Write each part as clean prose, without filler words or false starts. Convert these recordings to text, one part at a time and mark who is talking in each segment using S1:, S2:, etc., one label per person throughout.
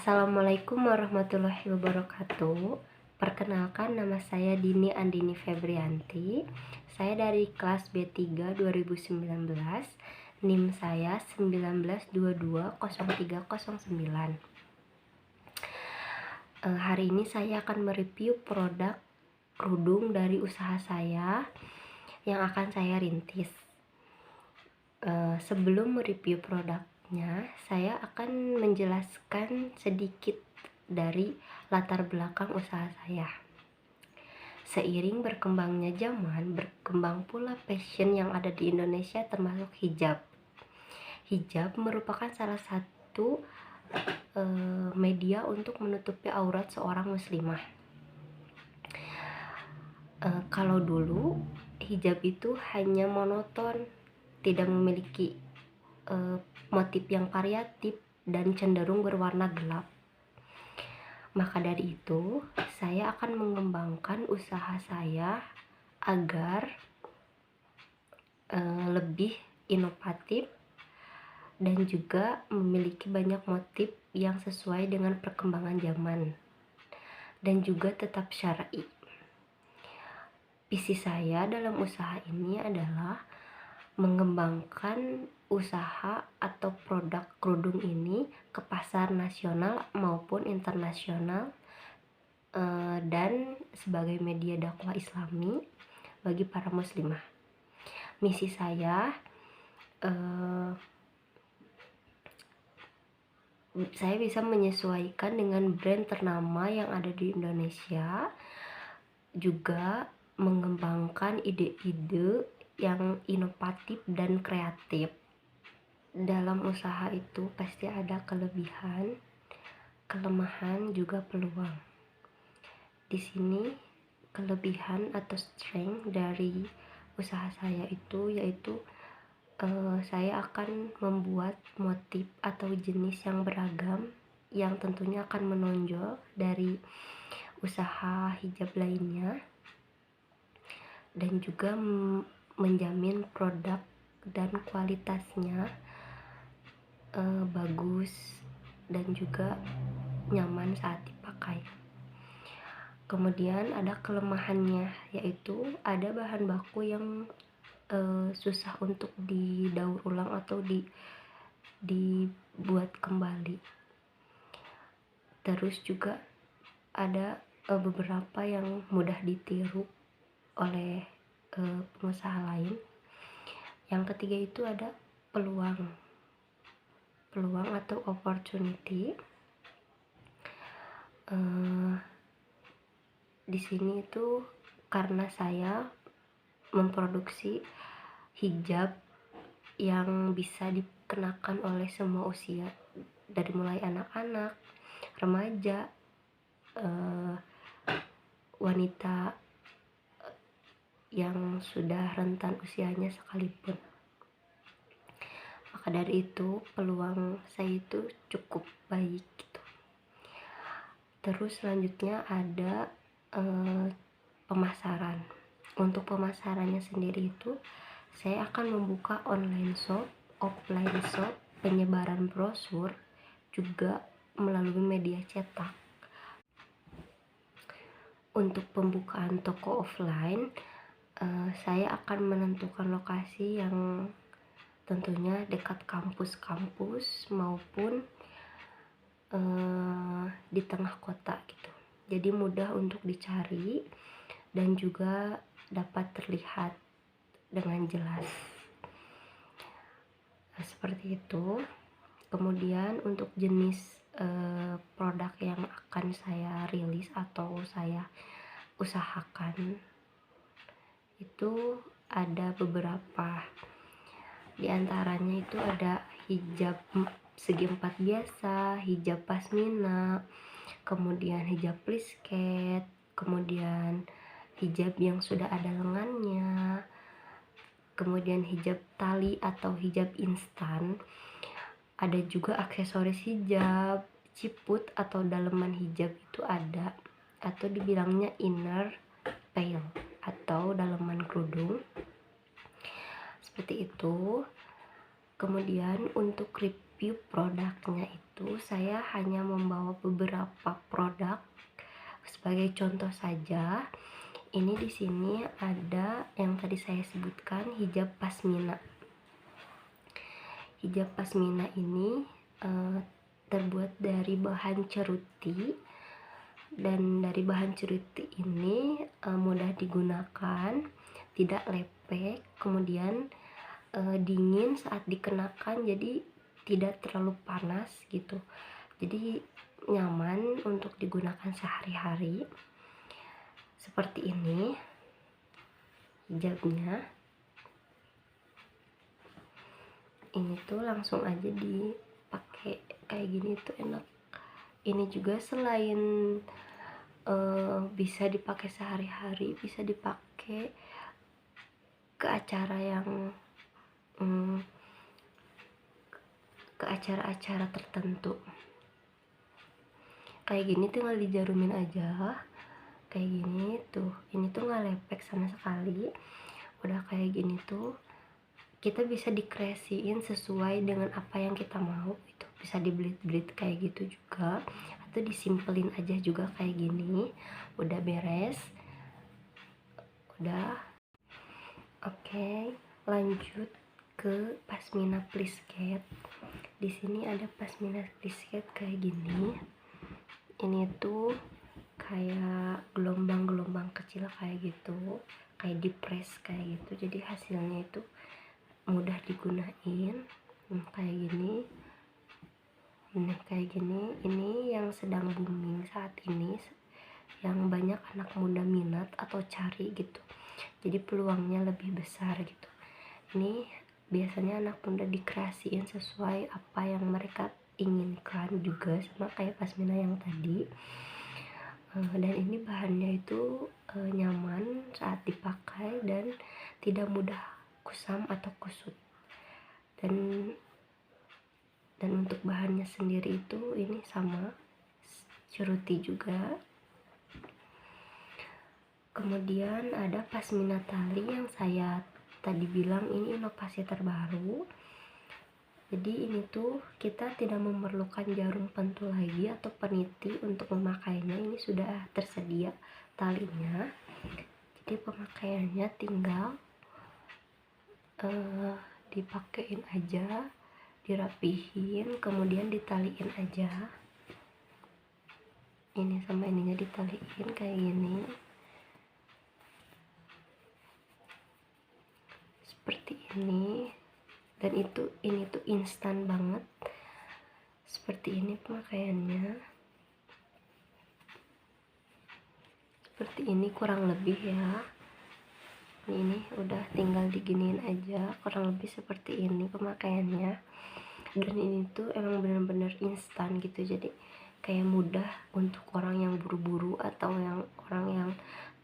S1: Assalamualaikum warahmatullahi wabarakatuh. Perkenalkan, nama saya Dini Andini Febrianti. Saya dari kelas B3 2019. NIM saya 19220309. Hari ini saya akan mereview produk kerudung dari usaha saya yang akan saya rintis. Sebelum mereview produknya, saya akan menjelaskan sedikit dari latar belakang usaha saya. Seiring berkembangnya zaman, berkembang pula fashion yang ada di Indonesia, termasuk hijab. Hijab merupakan salah satu media untuk menutupi aurat seorang muslimah. Kalau dulu hijab itu hanya monoton, tidak memiliki motif yang variatif dan cenderung berwarna gelap. Maka dari itu, saya akan mengembangkan usaha saya agar lebih inovatif dan juga memiliki banyak motif yang sesuai dengan perkembangan zaman dan juga tetap syar'i. Visi saya dalam usaha ini adalah mengembangkan usaha atau produk kerudung ini ke pasar nasional maupun internasional, dan sebagai media dakwah islami bagi para muslimah. Misi saya bisa menyesuaikan dengan brand ternama yang ada di Indonesia, juga mengembangkan ide-ide yang inovatif dan kreatif. Dalam usaha itu pasti ada kelebihan, kelemahan, juga peluang. Di sini kelebihan atau strength dari usaha saya itu yaitu saya akan membuat motif atau jenis yang beragam yang tentunya akan menonjol dari usaha hijab lainnya, dan juga menjamin produk dan kualitasnya bagus dan juga nyaman saat dipakai. Kemudian ada kelemahannya, yaitu ada bahan baku yang susah untuk didaur ulang atau dibuat kembali. Terus juga ada beberapa yang mudah ditiru oleh pengusaha lain. Yang ketiga itu ada peluang atau opportunity. Di sini itu karena saya memproduksi hijab yang bisa dikenakan oleh semua usia, dari mulai anak-anak, remaja, wanita yang sudah rentan usianya sekalipun. Maka dari itu peluang saya itu cukup baik gitu. Terus selanjutnya ada pemasaran. Untuk pemasarannya sendiri itu saya akan membuka online shop, offline shop, penyebaran brosur, juga melalui media cetak. Untuk pembukaan toko offline, saya akan menentukan lokasi yang tentunya dekat kampus-kampus maupun di tengah kota gitu. Jadi mudah untuk dicari dan juga dapat terlihat dengan jelas. Seperti itu. Kemudian untuk jenis produk yang akan saya rilis atau saya usahakan itu ada beberapa. Di antaranya itu ada hijab segi empat biasa, hijab pasmina, kemudian hijab plisket, kemudian hijab yang sudah ada lengannya, kemudian hijab tali atau hijab instan. Ada juga aksesoris hijab, ciput atau daleman hijab itu ada, atau dibilangnya inner veil atau daleman kerudung. Seperti itu. Kemudian untuk review produknya itu saya hanya membawa beberapa produk sebagai contoh saja. Ini di sini ada yang tadi saya sebutkan, hijab pasmina. Hijab pasmina ini terbuat dari bahan ceruti, dan dari bahan ceruti ini mudah digunakan, tidak lepek, kemudian dingin saat dikenakan, jadi tidak terlalu panas gitu, jadi nyaman untuk digunakan sehari-hari. Seperti ini hijabnya, ini tuh langsung aja dipakai kayak gini tuh enak. Ini juga selain bisa dipakai sehari-hari, bisa dipakai ke acara yang ke acara-acara tertentu. Kayak gini tinggal dijarumin aja kayak gini tuh. Ini tuh nggak lepek sama sekali. Udah kayak gini tuh kita bisa dikreasiin sesuai dengan apa yang kita mau. Itu bisa dibelit-belit kayak gitu juga, atau disimpelin aja juga kayak gini. Udah beres, udah. Oke, lanjut ke pasmina plisket. Di sini ada pasmina plisket kayak gini. Ini tuh kayak gelombang-gelombang kecil kayak gitu, kayak di press kayak gitu, jadi hasilnya itu mudah digunain. Kayak gini, kayak gini. Ini yang sedang booming saat ini, yang banyak anak muda minat atau cari gitu, jadi peluangnya lebih besar gitu. Ini biasanya anak muda dikreasiin sesuai apa yang mereka inginkan juga, sama kayak pasmina yang tadi. Dan ini bahannya itu nyaman saat dipakai dan tidak mudah kusam atau kusut. Dan untuk bahannya sendiri itu ini sama ceruti juga. Kemudian ada pasmina tali yang saya tadi bilang ini inovasi terbaru. Jadi ini tuh kita tidak memerlukan jarum pentul lagi atau peniti untuk memakainya. Ini sudah tersedia talinya, jadi pemakaiannya tinggal dipakein aja, dirapihin, kemudian ditaliin aja. Ini sama ininya ditaliin kayak gini, seperti ini. Dan ini tuh instan banget. Seperti ini pemakaiannya, seperti ini kurang lebih ya. Ini udah tinggal diginiin aja, kurang lebih seperti ini pemakaiannya. Dan ini tuh emang bener-bener instan gitu, jadi kayak mudah untuk orang yang buru-buru atau orang yang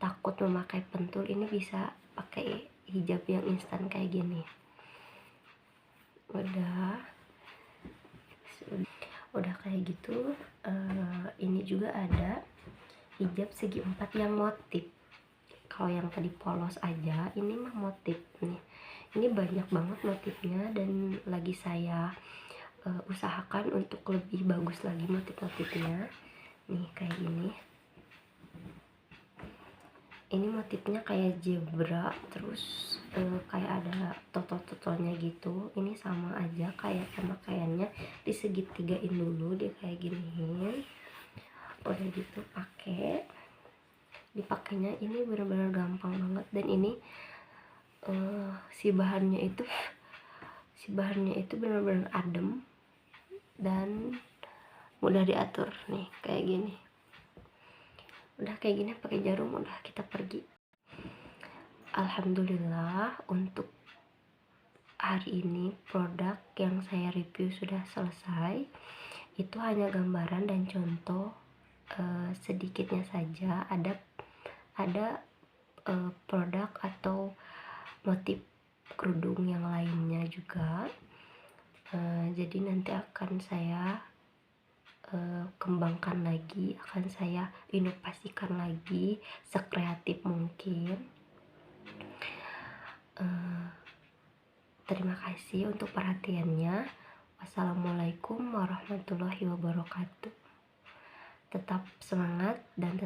S1: takut memakai pentul. Ini bisa pakai hijab yang instan kayak gini. Udah kayak gitu. Ini juga ada hijab segi 4 yang motif. Kalau yang tadi polos aja, ini mah motif nih. Ini banyak banget motifnya, dan lagi saya usahakan untuk lebih bagus lagi motif-motifnya. Nih kayak gini. Ini motifnya kayak zebra, terus kayak ada toto-totonya gitu. Ini sama aja kayak pemakaiannya, disegitigain dulu dia kayak gini. Udah gitu dipakainya ini benar-benar gampang banget. Dan ini si bahannya itu benar-benar adem dan mudah diatur. Nih kayak gini. Udah kayak gini pakai jarum, udah kita pergi. Alhamdulillah, untuk hari ini produk yang saya review sudah selesai. Itu hanya gambaran dan contoh sedikitnya saja. Ada produk atau motif kerudung yang lainnya juga. Jadi nanti akan saya kembangkan lagi, akan saya inovasikan lagi sekreatif mungkin. Terima kasih untuk perhatiannya. Wassalamualaikum warahmatullahi wabarakatuh. Tetap semangat dan tetap